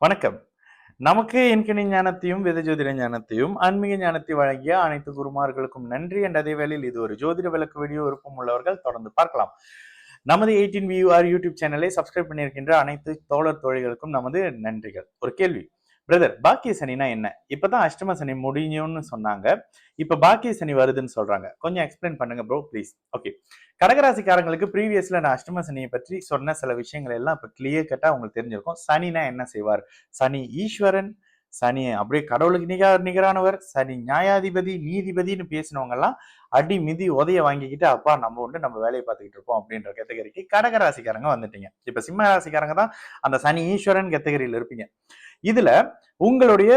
வணக்கம். நமக்கு எண்கணி ஞானத்தையும், வேத ஜோதிட ஞானத்தையும், ஆன்மீக ஞானத்தை வழங்கிய அனைத்து குருமார்களுக்கும் நன்றி. என்ற அதே வேளையில் இது ஒரு ஜோதிட விளக்கு வீடியோ விருப்பம் உள்ளவர்கள் தொடர்ந்து பார்க்கலாம். நமது 18VUR யூடியூப் சேனலை சப்ஸ்கிரைப் பண்ணியிருக்கின்ற அனைத்து தோழர் தோழிகளுக்கும் நமது நன்றிகள். ஒரு கேள்வி, பிரதர், பாக்கிய சனினா என்ன? இப்பதான் அஷ்டம சனி முடியும்னு சொன்னாங்க, இப்ப பாக்கிய சனி வருதுன்னு சொல்றாங்க. கொஞ்சம் எக்ஸ்பிளைன் பண்ணுங்க ப்ரோ ப்ளீஸ். ஓகே, கடகராசிக்காரங்களுக்கு ப்ரீவியஸ்ல நான் அஷ்டம சனியை பற்றி சொன்ன சில விஷயங்கள் எல்லாம் இப்ப கிளியர் கட்டா உங்களுக்கு தெரிஞ்சிருக்கும். சனினா என்ன செய்வார்? சனி ஈஸ்வரன், சனி அப்படியே கடவுளுக்கு நிகரானவர், சனி நியாயாதிபதி, நீதிபதினு பேசினவங்க எல்லாம் அடி மிதி உதைய வாங்கிக்கிட்டு அப்பா நம்ம உண்டு நம்ம வேலையை பார்த்துக்கிட்டு இருப்போம் அப்படின்ற கேட்டகரிக்கு கடகராசிக்காரங்க வந்துட்டீங்க. இப்ப சிம்ம ராசிக்காரங்க தான் அந்த சனி ஈஸ்வரன் கேட்டகரியில இருப்பீங்க. இதுல உங்களுடைய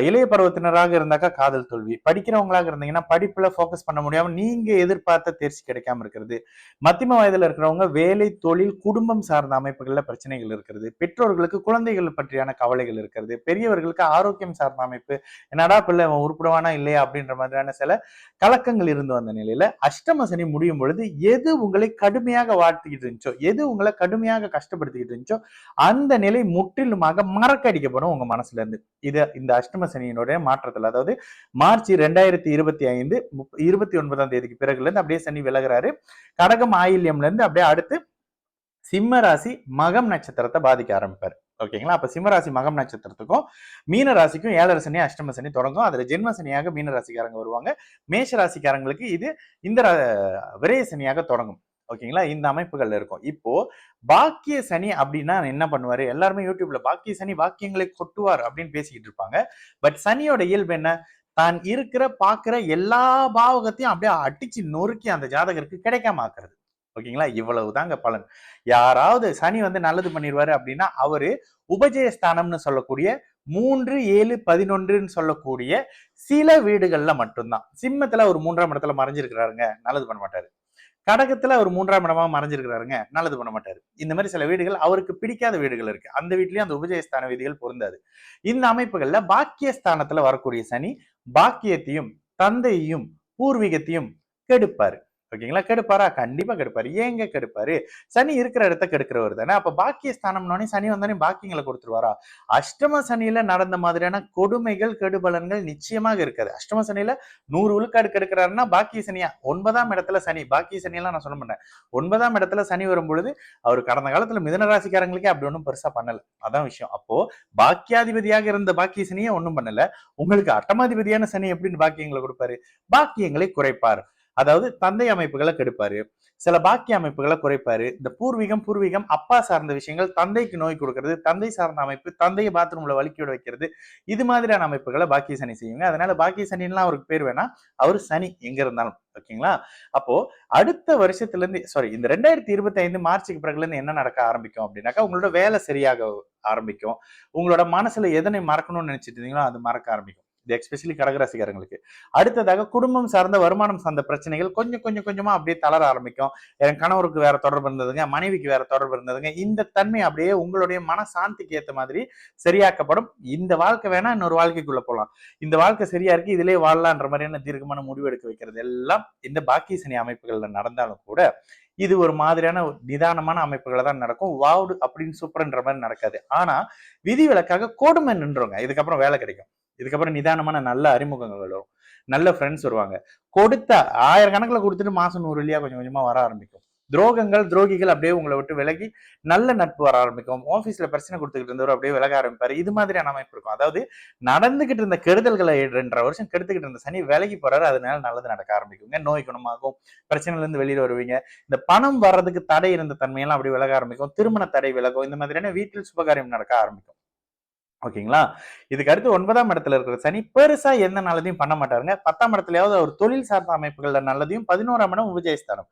இளைய பருவத்தினராக இருந்தாக்கா காதல் தோல்வி, படிக்கிறவங்களாக இருந்தீங்கன்னா படிப்புல போக்கஸ் பண்ண முடியாம நீங்க எதிர்பார்த்த தேர்ச்சி கிடைக்காம இருக்கிறது, மத்தியம வயதுல இருக்கிறவங்க வேலை, தொழில், குடும்பம் சார்ந்த அமைப்புகள்ல பிரச்சனைகள் இருக்கிறது, பெற்றோர்களுக்கு குழந்தைகள் பற்றியான கவலைகள் இருக்கிறது, பெரியவர்களுக்கு ஆரோக்கியம் சார்ந்த அமைப்பு, என்னடா பிள்ளை உருப்பிடுவானா இல்லையா அப்படின்ற மாதிரியான சில கலக்கங்கள் இருந்து வந்த நிலையில அஷ்டம சனி முடியும் பொழுது எது உங்களை கடுமையாக வாழ்த்திக்கிட்டு இருந்துச்சோ, எது உங்களை கடுமையாக கஷ்டப்படுத்திக்கிட்டு இருந்துச்சோ அந்த நிலை முற்றிலுமாக மறக்கடிக்கப்படும் உங்க மனசுல இருந்து. இது இந்த அஷ்டம சனியினுடைய மாற்றத்துல, அதாவது மார்ச் 2025 29ஆம் தேதிக்கு பிறகுல இருந்து அப்படியே சனி விலகுறாரு. கடகம் ஆயில்யம்ல இருந்து அப்படியே அடுத்து சிம்ம ராசி மகம் நட்சத்திரத்தை பாதிக்க ஆரம்பிப்பாரு. ஓகேங்களா? அப்ப சிம்மராசி மகம் நட்சத்திரத்துக்கும் மீன ராசிக்கும் 7 சனி அஷ்டம சனி தொடங்கும். அதுல ஜென்ம சனியாக மீன ராசிக்காரங்க வருவாங்க. மேஷ ராசிக்காரங்களுக்கு இது இந்த விரய சனியாக தொடங்கும். ஓகேங்களா? இந்த அமைப்புகள் இருக்கும். இப்போ பாக்கிய சனி அப்படின்னா என்ன பண்ணுவாரு? எல்லாருமே யூடியூப்ல பாக்கிய சனி பாக்கியங்களை கொட்டுவார் அப்படின்னு பேசிக்கிட்டு இருப்பாங்க. பட் சனியோட இயல்பு என்ன? தான் இருக்கிற பாக்குற எல்லா பாவகத்தையும் அப்படியே அடிச்சு நொறுக்கி அந்த ஜாதகருக்கு கிடைக்காம ஆக்குறது. ஓகேங்களா? இவ்வளவுதாங்க பலன். யாராவது சனி நல்லது பண்ணிடுவாரு அப்படின்னா அவரு உபஜயஸ்தானம்னு சொல்லக்கூடிய 3, 7, 11ன்னு சொல்லக்கூடிய சில வீடுகள்ல மட்டும்தான். சிம்மத்துல ஒரு 3ஆம் இடத்துல மறைஞ்சிருக்கிறாருங்க, நல்லது பண்ண மாட்டாரு. கடகத்துல ஒரு 3ஆம் இடமா மறைஞ்சிருக்கிறாருங்க, நல்லது பண்ண மாட்டாரு. இந்த மாதிரி சில வீடுகள் அவருக்கு பிடிக்காத வீடுகள் இருக்கு. அந்த வீட்லயும் அந்த உபஜயஸ்தான விதிகள் பொருந்தாது. இந்த அமைப்புகள்ல பாக்கியஸ்தானத்துல வரக்கூடிய சனி பாக்கியத்தையும், தந்தையையும், பூர்வீகத்தையும் கெடுப்பாரு. ஓகேங்களா? கெடுப்பாரா? கண்டிப்பா கெடுப்பாரு. ஏங்க கெடுப்பாரு? சனி இருக்கிற இடத்த கெடுக்கிறவர் தானே. அப்ப பாக்கியஸ்தானம்னோடனே சனி வந்தோடனே பாக்கியங்களை கொடுத்துருவாரா? அஷ்டம சனியில நடந்த மாதிரியான கொடுமைகள், கெடுபலன்கள் நிச்சயமாக இருக்காது. அஷ்டம சனியில 100 விழுக்காடு கெடுக்கிறாருன்னா பாக்கிய சனியா 9ஆம் இடத்துல சனி, பாக்கிய சனியெல்லாம் நான் சொல்ல மாட்டேன். 9ஆம் இடத்துல சனி வரும் பொழுது அவர் கடந்த காலத்துல மிதன ராசிக்காரங்களுக்கே அப்படி ஒன்றும் பெருசா பண்ணல. அதான் விஷயம். அப்போ பாக்கியாதிபதியாக இருந்த பாக்கிய சனியை ஒன்றும் பண்ணல. உங்களுக்கு அட்டமாதிபதியான சனி எப்படின்னு பாக்கியங்களை கொடுப்பாரு? பாக்கியங்களை குறைப்பார். அதாவது தந்தை அமைப்புகளை கெடுப்பாரு, சில பாக்கிய அமைப்புகளை குறைப்பாரு. இந்த பூர்வீகம் அப்பா சார்ந்த விஷயங்கள், தந்தைக்கு நோய் கொடுக்கறது, தந்தை சார்ந்த அமைப்பு, தந்தையை பாத்ரூம்ல வலிக்க வைக்கிறது, இது மாதிரியான அமைப்புகளை பாக்கிய சனி செய்யுங்க. அதனால பாக்கிய சனின்லாம் அவருக்கு பேர் வேணா, அவர் சனி எங்க இருந்தாலும். ஓகேங்களா? அப்போ அடுத்த வருஷத்துல இருந்து இந்த 2025 மார்ச்சுக்கு பிறகுல இருந்து என்ன நடக்க ஆரம்பிக்கும் அப்படின்னாக்கா, உங்களோட வேலை சரியாக ஆரம்பிக்கும். உங்களோட மனசுல எதனை மறக்கணும்னு நினைச்சிட்டு இருந்தீங்களோ அது மறக்க ஆரம்பிக்கும். இது எஸ்பெஷலி கடகராசிக்காரங்களுக்கு. அடுத்ததாக குடும்பம் சார்ந்த வருமானம் சார்ந்த பிரச்சனைகள் கொஞ்சமா அப்படியே தளர ஆரம்பிக்கும். என் கணவருக்கு வேற தொடர்பு இருந்ததுங்க, மனைவிக்கு வேற தொடர்பு இருந்ததுங்க. இந்த தன்மை அப்படியே உங்களுடைய மனசாந்திக்கு ஏற்ற மாதிரி சரியாக்கப்படும். இந்த வாழ்க்கை வேணா இன்னொரு வாழ்க்கைக்குள்ள போகலாம், இந்த வாழ்க்கை சரியா இருக்கு இதுலயே வாழலான்ற மாதிரியான தீர்க்கமான முடிவு எடுக்க வைக்கிறது எல்லாம் இந்த பாக்கிய சனி அமைப்புகள்ல நடந்தாலும் கூட இது ஒரு மாதிரியான நிதானமான அமைப்புகளை தான் நடக்கும். வாவுடு அப்படின்னு சூப்பர்ன்ற மாதிரி நடக்காது. ஆனா விதிவிலக்காக கொடுமை நின்றுங்க. இதுக்கப்புறம் வேலை கிடைக்கும், இதுக்கப்புறம் நிதானமான நல்ல அறிமுகங்கள் வரும், நல்ல ஃப்ரெண்ட்ஸ் வருவாங்க. கொடுத்த 1000 கணக்குல கொடுத்துட்டு மாசம் 100 இல்லையா கொஞ்சம் கொஞ்சமா வர ஆரம்பிக்கும். துரோகிகள் அப்படியே உங்களை விட்டு விலகி நல்ல நட்பு வர ஆரம்பிக்கும். ஆபீஸ்ல பிரச்சனை கொடுத்துக்கிட்டு இருந்தவர் அப்படியே விலக ஆரம்பிப்பாரு. இது மாதிரியான அமைப்பு இருக்கும். அதாவது நடந்துகிட்டு இருந்த கெடுதல்களை 2.5 வருஷம் கெடுத்துக்கிட்டு இருந்த சனி விலகி போறாரு. அதனால நல்லது நடக்க ஆரம்பிக்குங்க. நோய் குணமாகும், பிரச்சனைல இருந்து வெளியில வருவீங்க. இந்த பணம் வர்றதுக்கு தடை இருந்த தன்மையெல்லாம் அப்படி விலக ஆரம்பிக்கும். திருமண தடை விலகும். இந்த மாதிரியான வீட்டில் சுபகாரியம் நடக்க ஆரம்பிக்கும். ஓகேங்களா? இதுக்கு அடுத்து 9ஆம் இடத்துல இருக்கிற சனி பெருசா எந்த நல்லதையும் பண்ண மாட்டாருங்க. 10ஆம் இடத்துலயாவது அவர் தொழில் சார்ந்த அமைப்புகள்ல நல்லதையும், 11ஆம் இடம் உபஜயஸ்தானம்.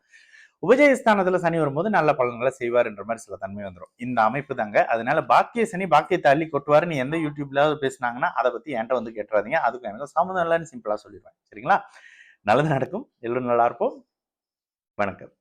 உபஜயஸ்தானத்துல சனி வரும்போது நல்ல பலன்களை செய்வார்ன்ற மாதிரி சில தன்மை வந்துடும். இந்த அமைப்பு தாங்க. அதனால பாக்கிய சனி பாக்கியத்தை அள்ளி கொட்டுவாருன்னு எந்த யூடியூப்ல பேசினாங்கன்னா அதை பத்தி என்கிட்ட கேட்டுறாதீங்க. அதுக்கும் எனக்கு சம்மந்தம் இல்லைன்னு சிம்பிளா சொல்லிடுவேன். சரிங்களா? நல்லது நடக்கும். எல்லோரும் நல்லா இருப்போம். வணக்கம்.